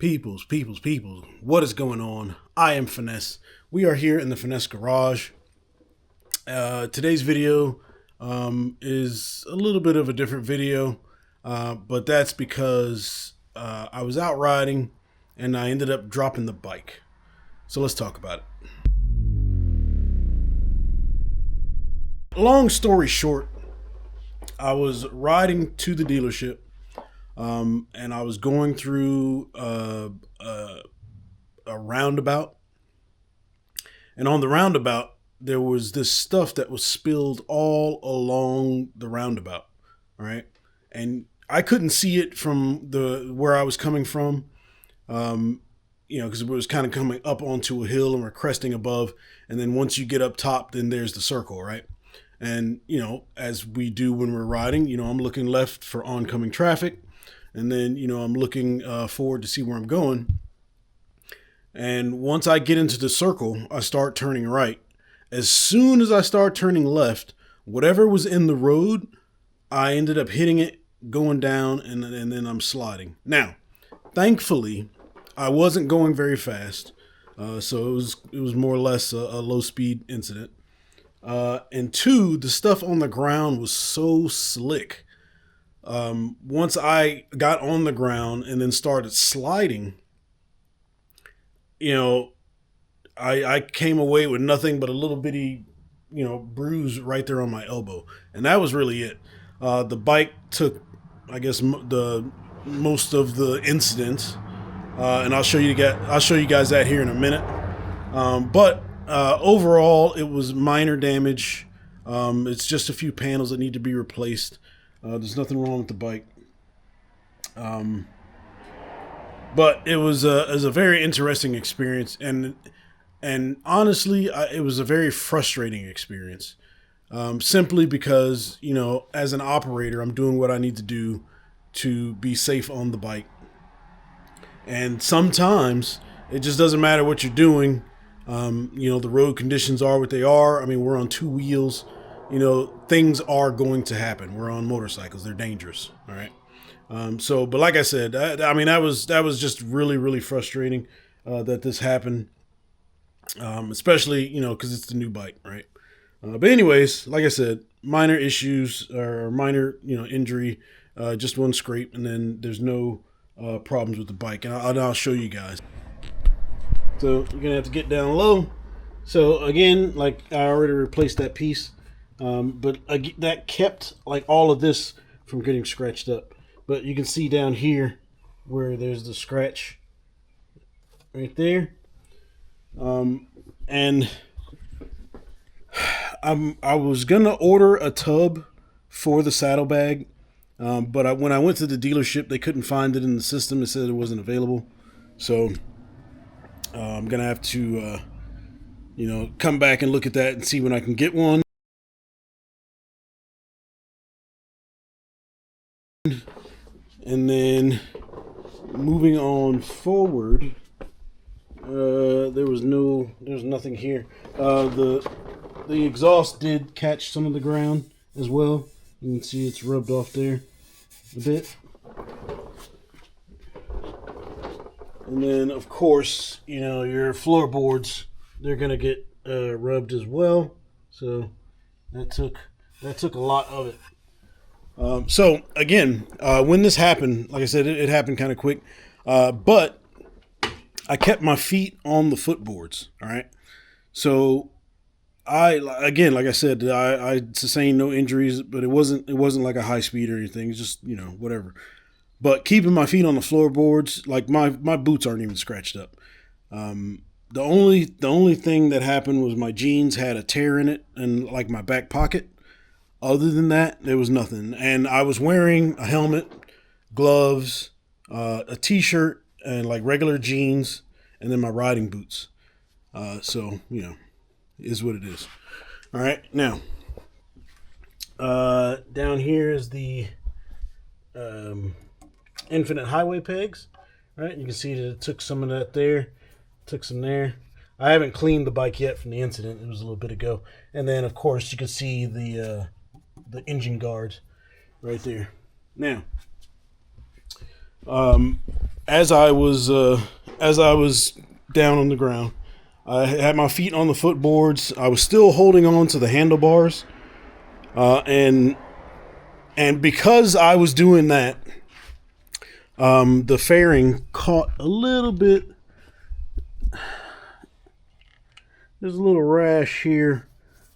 Peoples, what is going on? I am Finesse. We are here in the Finesse Garage. Today's video is a little bit of a different video, but that's because I was out riding and I ended up dropping the bike. So let's talk about it. Long story short, I was riding to the dealership. And I was going through a roundabout, and on the roundabout there was this stuff that was spilled all along the roundabout, right? And I couldn't see it from where I was coming from, because it was kind of coming up onto a hill and we're cresting above, and then once you get up top, then there's the circle, right? And as we do when we're riding, I'm looking left for oncoming traffic. And then, I'm looking forward to see where I'm going. And once I get into the circle, I start turning right. As soon as I start turning left, whatever was in the road, I ended up hitting it, going down, and then I'm sliding. Now, thankfully, I wasn't going very fast. So it was more or less a low speed incident. And two, the stuff on the ground was so slick. Once I got on the ground and then started sliding, I came away with nothing but a little bitty, bruise right there on my elbow. And that was really it. The bike took, I guess, the most of the incident. And I'll show you guys that here in a minute. But overall, it was minor damage. It's just a few panels that need to be replaced. There's nothing wrong with the bike. But it was a very interesting experience, and honestly, it was a very frustrating experience. Simply because, as an operator, I'm doing what I need to do to be safe on the bike. And sometimes it just doesn't matter what you're doing. The road conditions are what they are. I mean, we're on two wheels. Things are going to happen. We're on motorcycles. They're dangerous. All right. But like I said, that was just really, really frustrating, that this happened. Especially, cause it's the new bike. Right. But anyways, like I said, minor issues or minor, injury, just one scrape, and then there's no, problems with the bike. And I'll show you guys. So you're going to have to get down low. So again, like I already replaced that piece. But that kept like all of this from getting scratched up. But you can see down here where there's the scratch right there. And I was gonna order a tub for the saddlebag, but when I went to the dealership, they couldn't find it in the system. It said it wasn't available. So I'm gonna have to, come back and look at that and see when I can get one. And then moving on forward, there's nothing here. The exhaust did catch some of the ground as well. You can see it's rubbed off there a bit. And then of course, your floorboards, they're gonna get rubbed as well. So that took a lot of it. So again, when this happened, like I said, it happened kind of quick, but I kept my feet on the footboards. All right. So like I said, I sustained no injuries, but it wasn't like a high speed or anything. It's just, whatever. But keeping my feet on the floorboards, like my boots aren't even scratched up. The only thing that happened was my jeans had a tear in it and like my back pocket. Other than that, there was nothing. And I was wearing a helmet, gloves, a t-shirt, and like regular jeans, and then my riding boots. So, is what it is. All right. Now, down here is the Infinite Highway pegs. All right. You can see that it took some of that there, took some there. I haven't cleaned the bike yet from the incident. It was a little bit ago. And then, of course, you can see the engine guards right there. Now, as I was down on the ground, I had my feet on the footboards. I was still holding on to the handlebars, and because I was doing that, the fairing caught a little bit. There's a little rash here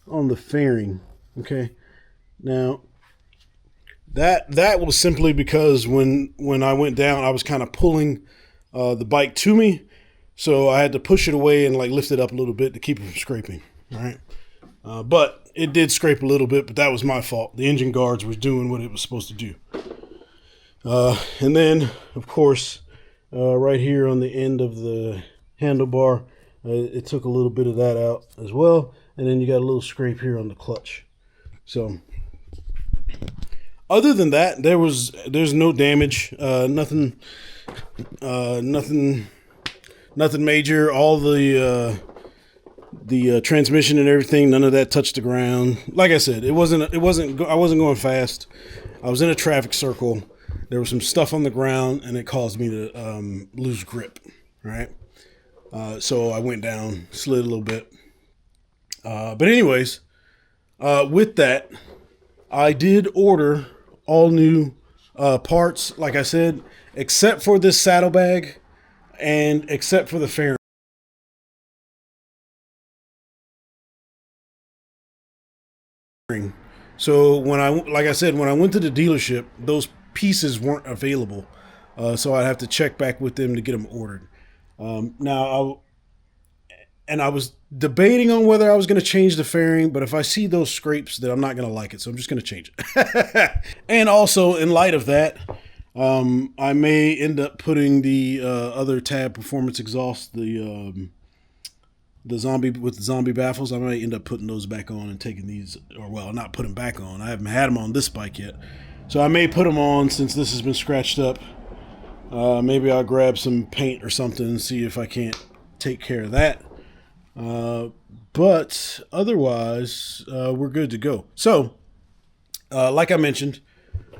on the fairing. Okay, now that was simply because when I went down, I was kind of pulling the bike to me, so I had to push it away and like lift it up a little bit to keep it from scraping. All right, but it did scrape a little bit, but that was my fault. The engine guards was doing what it was supposed to do. And then, of course, right here on the end of the handlebar, it took a little bit of that out as well. And then you got a little scrape here on the clutch. So, other than that, there's no damage. Nothing major. All the transmission and everything, none of that touched the ground. Like I said, I wasn't going fast. I was in a traffic circle. There was some stuff on the ground, and it caused me to lose grip. Right. So I went down, slid a little bit. But anyways, with that, I did order all new parts, like I said, except for this saddlebag and except for the fairing. So when I went to the dealership, those pieces weren't available. So I'd have to check back with them to get them ordered. I was debating on whether I was going to change the fairing, but if I see those scrapes, then I'm not going to like it. So I'm just going to change it. And also, in light of that, I may end up putting the other Tab Performance exhaust, the zombie with the zombie baffles. I might end up putting those back on and taking these, or well, not put them back on. I haven't had them on this bike yet. So I may put them on since this has been scratched up. Maybe I'll grab some paint or something and see if I can't take care of that. But otherwise, we're good to go. So, like I mentioned,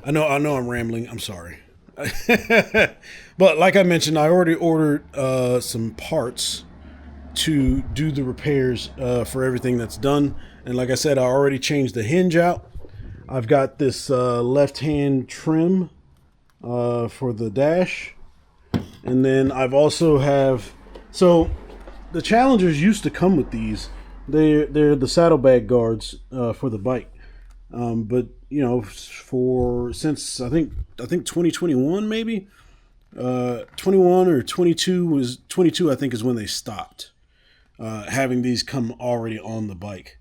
I know I'm rambling. I'm sorry. But like I mentioned, I already ordered some parts to do the repairs for everything that's done. And like I said, I already changed the hinge out. I've got this left-hand trim for the dash. And then I've also have... So the Challengers used to come with these. They're the saddlebag guards for the bike. But, you know, since I think 2021 maybe, 21 or 22 I think is when they stopped having these come already on the bike.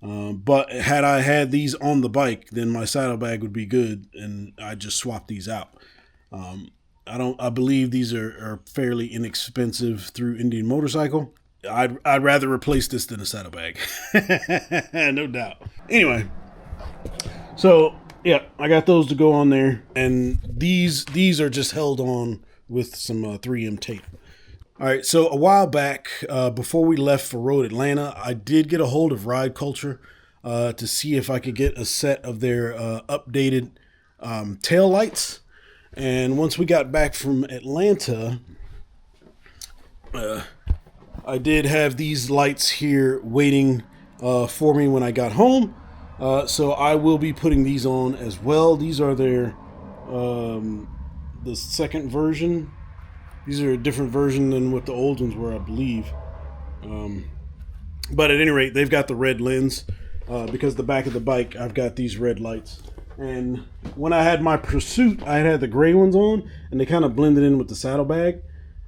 But had I had these on the bike, then my saddlebag would be good, and I just swap these out. I believe these are fairly inexpensive through Indian Motorcycle. I'd rather replace this than a saddlebag, no doubt. Anyway, so yeah, I got those to go on there, and these are just held on with some 3M tape. All right, so a while back, before we left for Road Atlanta, I did get a hold of Ride Culture to see if I could get a set of their updated tail lights. And once we got back from Atlanta, I did have these lights here waiting for me when I got home. So I will be putting these on as well. These are their the second version. These are a different version than what the old ones were, I believe. But at any rate, they've got the red lens because the back of the bike, I've got these red lights. And when I had my Pursuit, I had the gray ones on, and they kind of blended in with the saddlebag.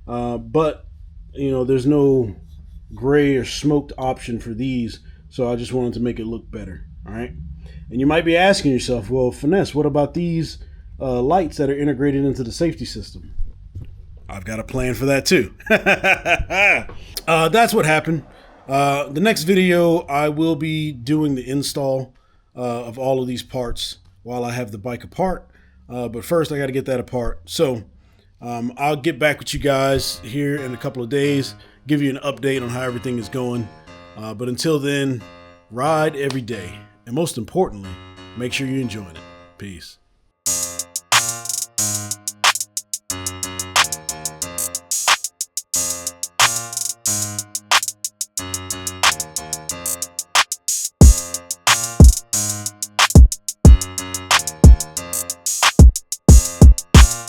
But, you know, there's no gray or smoked option for these, so I just wanted to make it look better, all right? And you might be asking yourself, well, Finesse, what about these lights that are integrated into the safety system? I've got a plan for that too. That's what happened. The next video, I will be doing the install of all of these parts while I have the bike apart. But first, I got to get that apart. So I'll get back with you guys here in a couple of days, give you an update on how everything is going. But until then, ride every day. And most importantly, make sure you're enjoying it. Peace.